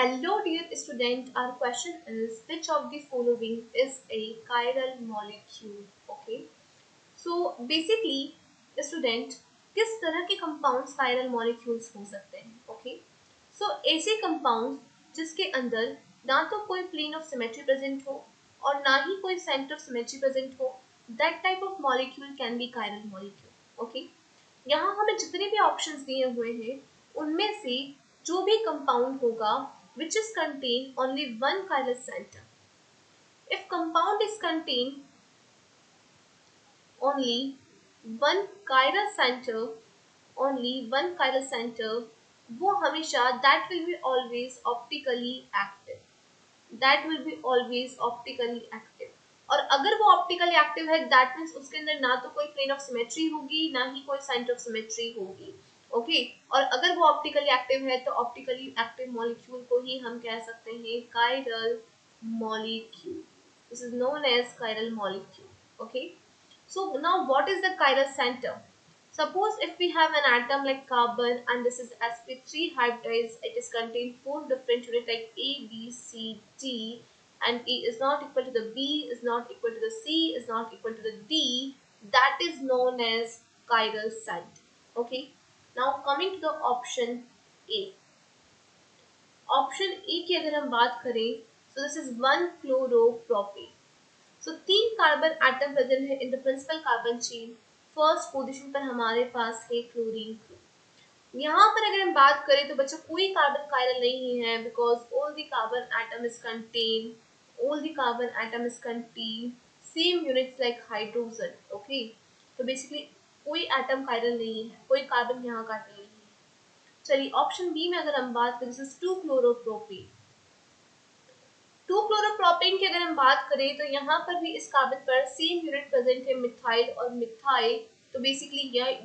Hello dear student, our question is which of the following is a chiral molecule? Okay. So basically student किस तरह के compounds chiral molecules हो सकते हैं? Okay. So ऐसे compounds जिसके अंदर ना तो कोई plane of symmetry present हो और ना ही कोई center of symmetry present हो, that type of molecule can be chiral molecule. Okay. यहाँ हमें जितने भी ऑप्शंस दिए हुए हैं उनमें से जो भी कंपाउंड होगा which is contain only one chiral center. If compound is contain only one chiral center, only one chiral center, वो हमेशा that will be always optically active. That will be always optically active. और अगर वो optically active है that means उसके अंदर ना तो कोई प्लेन ऑफ सिमेट्री होगी ना ही कोई सेंटर ऑफ सिमेट्री होगी. ओके और अगर वो ऑप्टिकली एक्टिव है तो ऑप्टिकली एक्टिव मॉलिक्यूल को ही हम कह सकते हैं chiral molecule. This is known as chiral molecule. Okay so now what is the chiral center? Suppose if we have an atom like carbon and this is sp3 hybridized, it is contained four different units like A, B, C, D, and A is not equal to the B, is not equal to the C, is not equal to the D. That is known as chiral center. Okay. Now coming to the option A. Option A की अगर हम बात करें, so this is 1-chloropropane. So तीन carbon atom present है in the principal carbon chain. First position पर हमारे पास है क्लोरीन ग्रुप. यहाँ पर अगर हम बात करें तो बच्चों कोई कार्बन कायरल नहीं है because all the carbon atom is contain, all the carbon atom is contain same units like hydrogen. Okay तो बेसिकली कोई एटम कायरल नहीं है, कोई कार्बन यहाँ कायरल नहीं है. चलिए ऑप्शन बी में अगर हम बात करें दिस इज 2-chloropropane. 2-chloropropane की अगर हम बात करें तो यहाँ पर भी इस कार्बन पर सेम यूनिट प्रेजेंट है मिथाइल और मिथाइल. तो बेसिकली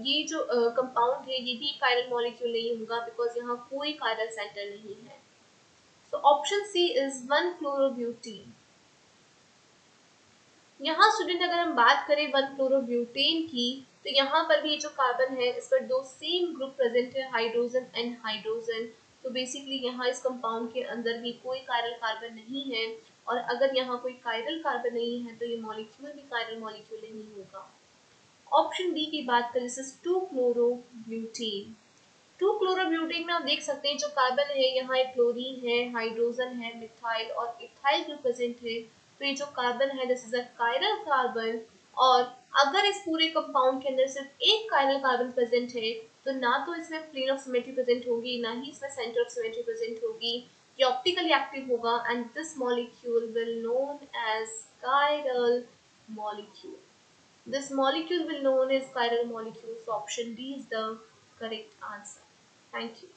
ये जो कंपाउंड है ये भी कायरल मॉलिक्यूल नहीं होगा बिकॉज यहाँ कोई कायरल सेंटर नहीं है. So option C is 1-chloroButane. यहाँ स्टूडेंट अगर हम बात करें 1-chloroButane की तो यहाँ पर भी जो कार्बन है इस पर दो सेम ग्रुप प्रेजेंट है हाइड्रोजन एंड हाइड्रोजन. तो बेसिकली यहाँ इस कंपाउंड के अंदर भी कोई कायरल कार्बन नहीं है और अगर यहाँ कोई कायरल कार्बन नहीं है तो ये मॉलिक्यूल भी कायरल मॉलिक्यूल नहीं होगा. ऑप्शन डी की बात करें दिस इज 2-chloroButane. 2-chloroButane में आप देख सकते हैं जो कार्बन है यहाँ एक क्लोरीन है, हाइड्रोजन है, मिथाइल और इथाइल ग्रुप प्रेजेंट है. तो ये जो कार्बन है this is a chiral carbon. और अगर इस पूरे कंपाउंड के अंदर सिर्फ एक कायरल कार्बन प्रेजेंट है तो ना तो इसमें प्लेन ऑफ सिमेट्री प्रेजेंट होगी ना ही इसमें सेंटर ऑफ सिमेट्री प्रेजेंट होगी. ये ऑप्टिकली एक्टिव होगा and this molecule will known as chiral molecule. This molecule will known as chiral molecule. So option D is the correct answer. Thank you.